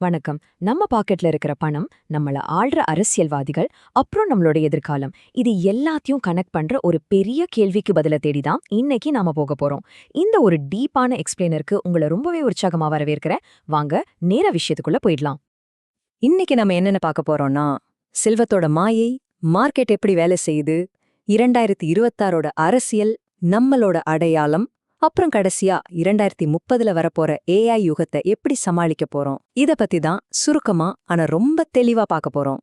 வணக்கம். நம்ம பாக்கெட்ல இருக்கிற பணம், நம்மள ஆள்ற அரசியல்வாதிகள், அப்புறம் நம்மளோட எதிர்காலம். இது எல்லாத்தையும் கனெக்ட் பண்ற ஒரு பெரிய கேள்விக்கு பதில தேடிதான் இன்னைக்கு நாம போக போறோம். இந்த ஒரு டீப்பான எக்ஸ்பிளைனருக்கு உங்கள ரொம்பவே உற்சாகமா வரவேற்கிறேன். வாங்க, நேர விஷயத்துக்குள்ள போயிடலாம். இன்னைக்கு நம்ம என்னென்ன பார்க்க போறோம்னா, செல்வத்தோட மாயை, மார்க்கெட் எப்படி வேலை செய்யுது, 2026ஓட அரசியல், நம்மளோட அடையாளம், அப்புறம் கடைசியா 2030ல வரப்போற ஏஐ யுகத்தை எப்படி சமாளிக்க போறோம். இத பத்தி தான் சுருக்கமா ஆனா ரொம்ப தெளிவா பார்க்க போறோம்.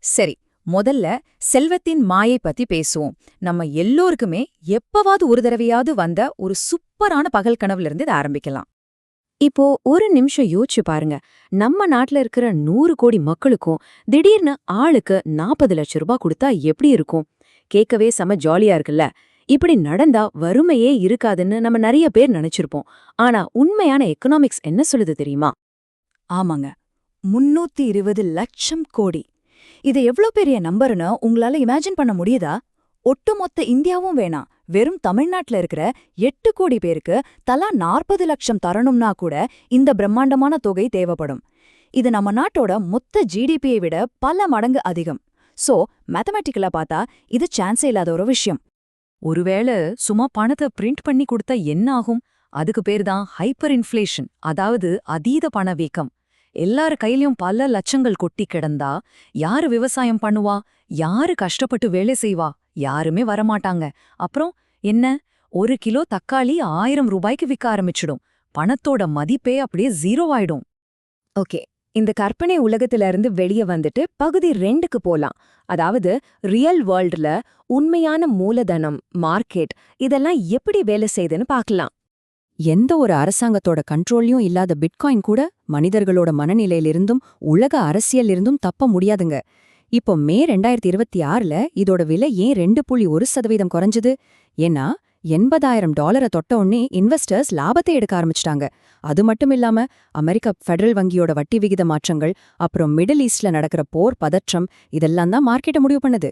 சரி, முதல்ல செல்வத்தின் மாயை பத்தி பேசுவோம். நம்ம எல்லோருக்குமே எப்பவாவது ஒரு தடவையாவது வந்த ஒரு சூப்பரான பகல் கனவுல இருந்து இதை ஆரம்பிக்கலாம். இப்போ ஒரு நிமிஷம் யோசிச்சு பாருங்க. நம்ம நாட்டுல இருக்கிற 100 கோடி மக்களுக்கும் திடீர்னு ஆளுக்கு 40 லட்சம் ரூபாய் கொடுத்தா எப்படி இருக்கும்? கேட்கவே செம ஜாலியா இருக்குல்ல? இப்படி நடந்தா வறுமையே இருக்காதுன்னு நம்ம நிறைய பேர் நினைச்சிருப்போம். ஆனா உண்மையான எக்கனாமிக்ஸ் என்ன சொல்லுது தெரியுமா? ஆமாங்க, 320 லட்சம் கோடி. இது எவ்ளோ பெரிய நம்பர்னு உங்களால இமேஜின் பண்ண முடியுதா? ஒட்டுமொத்த இந்தியாவும் வேணாம், வெறும் தமிழ்நாட்டுல இருக்கிற 8 கோடி பேருக்கு தலா 40 லட்சம் தரணும்னா கூட இந்த பிரம்மாண்டமான தொகை தேவைப்படும். இது நம்ம நாட்டோட மொத்த ஜிடிபியை விட பல மடங்கு அதிகம். சோ மேத்தமேட்டிக்கலா பார்த்தா இது சான்ஸே இல்லாத ஒரு விஷயம். ஒருவேளை சும்மா பணத்தை பிரிண்ட் பண்ணி கொடுத்தா என்ன ஆகும்? அதுக்கு பேர் தான் ஹைப்பர் இன்ஃப்ளேஷன், அதாவது அதீத பணவீக்கம். எல்லார கையிலயும் பல லட்சங்கள் கொட்டி கிடந்தா யாரு விவசாயம் பண்ணுவா? யாரு கஷ்டப்பட்டு வேலை செய்வா? யாருமே வரமாட்டாங்க. அப்புறம் என்ன? 1 கிலோ தக்காளி 1000 ரூபாய்க்கு விற்க ஆரம்பிச்சிடும். பணத்தோட மதிப்பே அப்படியே 0 ஆயிடும். ஓகே, இந்த கற்பனை உலகத்துல இருந்து வெளியே வந்துட்டு பகுதி 2க்கு போலாம். அதாவது ரியல் வேர்ல்டுல உண்மையான மூலதனம், மார்க்கெட் இதெல்லாம் எப்படி வேலை செய்யுதுன்னு பார்க்கலாம். எந்த ஒரு அரசாங்கத்தோட கண்ட்ரோல்லையும் இல்லாத பிட்காயின் கூட மனிதர்களோட மனநிலையிலிருந்தும் உலக அரசியலிருந்தும் தப்ப முடியாதுங்க. இப்போ மே 2026ல இதோட விலை ஏன் 2.1% குறைஞ்சது? ஏன்னா $80,000 தொட்ட உடனே இன்வெஸ்டர்ஸ் லாபத்தை எடுக்க ஆரம்பிச்சிட்டாங்க. அது மட்டும் இல்லாம அமெரிக்க ஃபெடரல் வங்கியோட வட்டி விகித மாற்றங்கள், அப்புறம் மிடில் ஈஸ்ட்ல நடக்கிற போர் பதற்றம் இதெல்லாம் தான் மார்க்கெட்டை முடிவு பண்ணுது.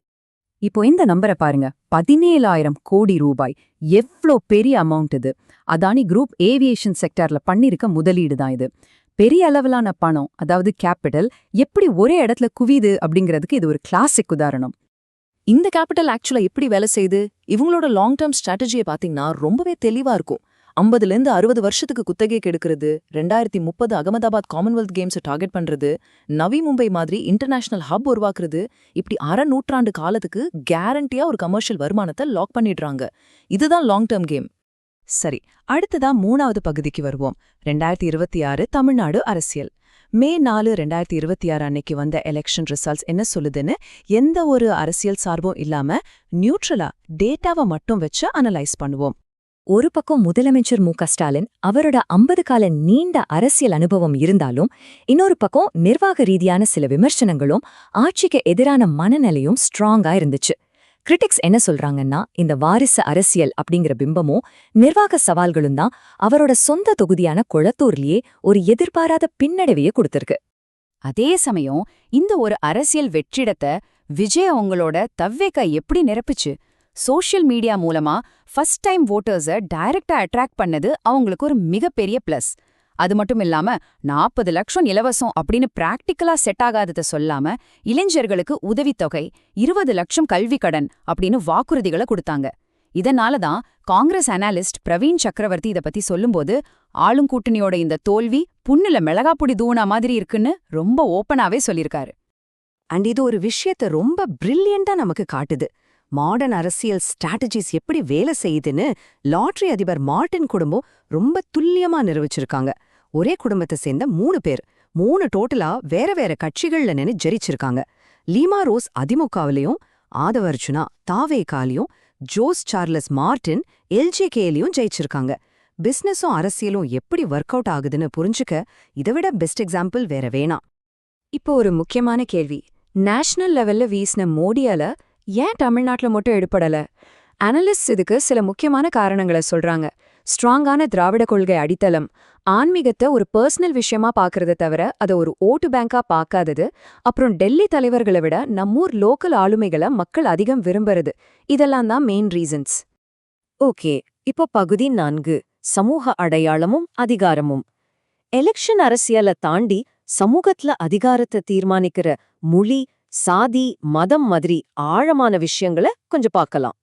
இப்போ இந்த நம்பரை பாருங்க, 17,000 கோடி ரூபாய். எவ்ளோ பெரிய அமௌண்ட் இது! அதானி குரூப் ஏவியேஷன் செக்டர்ல பண்ணிருக்க முதலீடு தான் இது. பெரிய அளவிலான பணம், அதாவது கேபிட்டல் எப்படி ஒரே இடத்துல குவியுது அப்படிங்கிறதுக்கு இது ஒரு கிளாசிக் உதாரணம். இந்த கேபிட்டல் ஆக்சுவலா எப்படி வேலை செய்யுது? இவங்களோட லாங் டேர்ம் ஸ்ட்ராட்டஜியை பாத்தீங்கன்னா ரொம்பவே தெளிவா இருக்கும். 50லேருந்து 60 வருஷத்துக்கு குத்தகைக்கு எடுக்கிறது, 2030 அகமதாபாத் காமன்வெல்த் கேம்ஸை டார்கெட் பண்றது, நவி மும்பை மாதிரி இன்டர்நேஷனல் ஹப் உருவாக்குறது, இப்படி அரை நூற்றாண்டு காலத்துக்கு கேரண்டியா ஒரு கமர்ஷியல் வருமானத்தை லாக் பண்ணிடுறாங்க. இதுதான் லாங் டேர்ம் கேம். சரி, அடுத்ததா 3வது பகுதிக்கு வருவோம். 2026 தமிழ்நாடு அரசியல். மே 4, 2026 அன்னைக்கு வந்த எலெக்ஷன் ரிசல்ட்ஸ் என்ன சொல்லுதுன்னு எந்த ஒரு அரசியல் சார்பும் இல்லாம நியூட்ரலா டேட்டாவை மட்டும் வச்சு அனலைஸ் பண்ணுவோம். ஒரு பக்கம் முதலமைச்சர் மு.க.ஸ்டாலின் அவரோட 50 கால நீண்ட அரசியல் அனுபவம் இருந்தாலும், இன்னொரு பக்கம் நிர்வாக ரீதியான சில விமர்சனங்களும் ஆட்சிக்கு எதிரான மனநிலையும் ஸ்ட்ராங்கா இருந்துச்சு. கிரிட்டிக்ஸ் என்ன சொல்றாங்கன்னா, இந்த வாரிசு அரசியல் அப்படிங்கிற பிம்பமும் நிர்வாக சவால்களும் தான் அவரோட சொந்த தொகுதியான கொளத்தூர்லயே ஒரு எதிர்பாராத பின்னடைவையே கொடுத்திருக்கு. அதே சமயம் இந்த ஒரு அரசியல் வெற்றிடத்தை விஜய் அவங்களோட தவ்வேக்கா எப்படி நிரப்புச்சு? சோஷியல் மீடியா மூலமா ஃபர்ஸ்ட் டைம் வோட்டர்ஸை டைரக்டா அட்ராக்ட் பண்ணது அவங்களுக்கு ஒரு மிகப்பெரிய பிளஸ். அது மட்டும் இல்லாம 40 லட்சம் இலவசம் அப்படின்னு பிராக்டிக்கலா செட் ஆகாததை சொல்லாம இளைஞர்களுக்கு உதவித்தொகை, 20 லட்சம் கல்வி கடன் அப்படின்னு வாக்குறுதிகளை கொடுத்தாங்க. இதனால தான் காங்கிரஸ் அனாலிஸ்ட் பிரவீன் சக்கரவர்த்தி இதை பத்தி சொல்லும்போது, ஆளுங்கூட்டணியோட இந்த தோல்வி புண்ணுல மிளகாப்புடி தூணா மாதிரி இருக்குன்னு ரொம்ப ஓப்பனாவே சொல்லியிருக்காரு. அண்ட் இது ஒரு விஷயத்த ரொம்ப பிரில்லியண்டா நமக்கு காட்டுது. மாடர்ன் அரசியல் ஸ்ட்ராட்டஜிஸ் எப்படி வேலை செய்யுதுன்னு லாட்டரி அதிபர் மார்டின் குடும்பம் ரொம்ப துல்லியமா நிரூபிச்சிருக்காங்க. ஒரே குடும்பத்தை சேர்ந்த 3 பேர், 3 டோட்டலா வேற வேற கட்சிகள்ல நின்னு ஜெரிச்சிருக்காங்க. லீமா ரோஸ் அதிமுகவிலையும், ஆதவர்ஜுனா தாவேகாலையும், ஜோஸ் சார்லஸ் மார்டின் எல்ஜேகேலையும் ஜெயிச்சிருக்காங்க. பிசினஸும் அரசியலும் எப்படி ஒர்க் அவுட் ஆகுதுன்னு புரிஞ்சுக்க இதை விட பெஸ்ட் எக்ஸாம்பிள் வேற வேணாம். இப்போ ஒரு முக்கியமான கேள்வி, நேஷனல் லெவல்ல வீசின மோடியால ஏன் தமிழ்நாட்டுல மட்டும் எடுபடல? அனலிஸ்ட் இதுக்கு சில முக்கியமான காரணங்களை சொல்றாங்க. ஸ்ட்ராங்கான திராவிட கொள்கை அடித்தளம், ஆன்மீகத்தை ஒரு பர்சனல் விஷயமா பாக்குறத தவிர அதை ஒரு ஓட்டு பேங்கா பார்க்காதது, அப்புறம் டெல்லி தலைவர்களை விட நம்மூர் லோக்கல் ஆளுமைகளை மக்கள் அதிகம் விரும்புறது, இதெல்லாம் தான் மெயின் ரீசன்ஸ். ஓகே, இப்போ பகுதி 4, சமூக அடையாளமும் அதிகாரமும். எலெக்ஷன் அரசியலை தாண்டி சமூகத்துல அதிகாரத்தை தீர்மானிக்கிற மொழி, சாதி, மதம் மாதிரி ஆழமான விஷயங்களை கொஞ்சம் பார்க்கலாம்.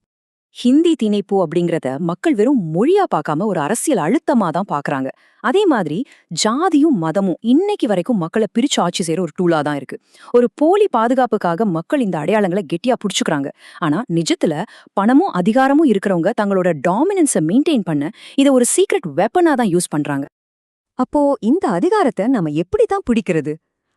ஹிந்தி திணிப்பு அப்படிங்கறத மக்கள் வெறும் மொழியா பார்க்காம ஒரு அரசியல் அழுத்தமா தான் பாக்குறாங்க. அதே மாதிரி ஜாதியும் மதமும் இன்னைக்கு வரைக்கும் மக்களை பிரிச்சு ஆட்சி செய்யற ஒரு டூலா தான் இருக்கு. ஒரு போலி பாதுகாப்புக்காக மக்கள் இந்த அடையாளங்களை கெட்டியா புடிச்சுக்கிறாங்க. ஆனா நிஜத்துல பணமும் அதிகாரமும் இருக்கிறவங்க தங்களோட டாமினன்ஸை மெயின்டைன் பண்ண இதை ஒரு சீக்ரெட் வெப்பனா தான் யூஸ் பண்றாங்க. அப்போ இந்த அதிகாரத்தை நாம எப்படி தான் பிடிக்கிறது?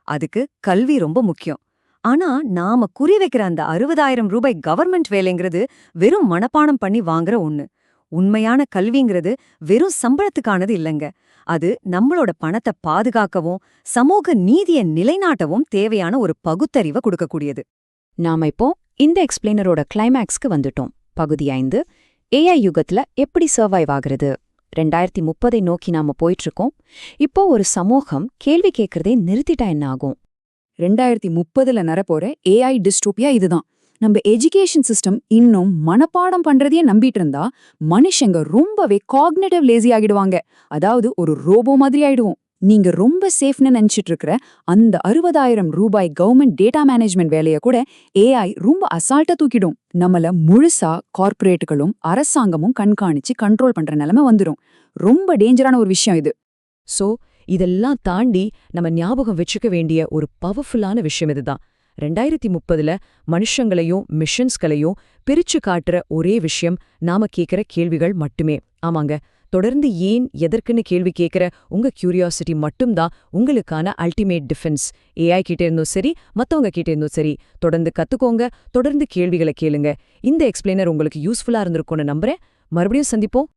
அதுக்கு கல்வி ரொம்ப முக்கியம். ஆனா நாம குறி வைக்கிற அந்த 60,000 ரூபாய் கவர்மெண்ட் வேலைங்கிறது வெறும் மனப்பாடம் பண்ணி வாங்குற ஒண்ணு. உண்மையான கல்விங்கிறது வெறும் சம்பளத்துக்கானது இல்லைங்க. அது நம்மளோட பணத்தை பாதுகாக்கவும் சமூக நீதியை நிலைநாட்டவும் தேவையான ஒரு பகுத்தறிவை கொடுக்கக்கூடியது. நாம இப்போ இந்த எக்ஸ்பிளைனரோட கிளைமேக்ஸ்க்கு வந்துட்டோம். பகுதி 5, ஏஐ யுகத்துல எப்படி சர்வைவ் ஆகுறது. 2030 நோக்கி நாம போயிட்டு இருக்கோம். இப்போ ஒரு சமூகம் கேள்வி கேட்கறதே நிறுத்திட்டா என்ன ஆகும்? 2030ல நரப்போற ஏஐ டிஸ்டோபியா இதுதான். நம்ம எஜுகேஷன் சிஸ்டம் இன்னும் மனப்பாடம் பண்றதையே நம்பிட்டு இருந்தா மனுஷங்க ரொம்பவே காக்னிட்டிவ் லேசி ஆகிடுவாங்க. அதாவது ஒரு ரோபோ மாதிரி ஆயிடுவோம். நீங்க ரொம்ப சேஃப்னு நினைச்சிட்டு இருக்கிற அந்த 60,000 ரூபாய் கவர்மெண்ட் டேட்டா மேனேஜ்மெண்ட் வேலையை கூட ஏஐ ரொம்ப அசால்ட்டா தூக்கிடும். நம்மள முழுசா கார்ப்பரேட்டுகளும் அரசாங்கமும் கண்காணிச்சு கண்ட்ரோல் பண்ற நிலைமை வந்துடும். ரொம்ப டேஞ்சரான ஒரு விஷயம் இது. சோ இதெல்லாம் தாண்டி நம்ம ஞாபகம் வச்சுக்க வேண்டிய ஒரு பவர்ஃபுல்லான விஷயம் இதுதான். 2030ல மனுஷங்களையும் மிஷன்ஸ்களையும் பிரிச்சு காட்டுற ஒரே விஷயம் நாம கேட்கிற கேள்விகள் மட்டுமே. ஆமாங்க, தொடர்ந்து ஏன் எதற்குன்னு கேள்வி கேட்கிற உங்க கியூரியாசிட்டி மட்டும்தான் உங்களுக்கான அல்டிமேட் டிஃபென்ஸ். ஏஐ கிட்ட இருந்தும் சரி, மத்தவங்க கிட்ட இருந்தும் சரி, தொடர்ந்து கத்துக்கோங்க, தொடர்ந்து கேள்விகளை கேளுங்க. இந்த எக்ஸ்பிளைனர் உங்களுக்கு யூஸ்ஃபுல்லா இருந்திருக்கும்னு நம்புறேன். மறுபடியும் சந்திப்போம்.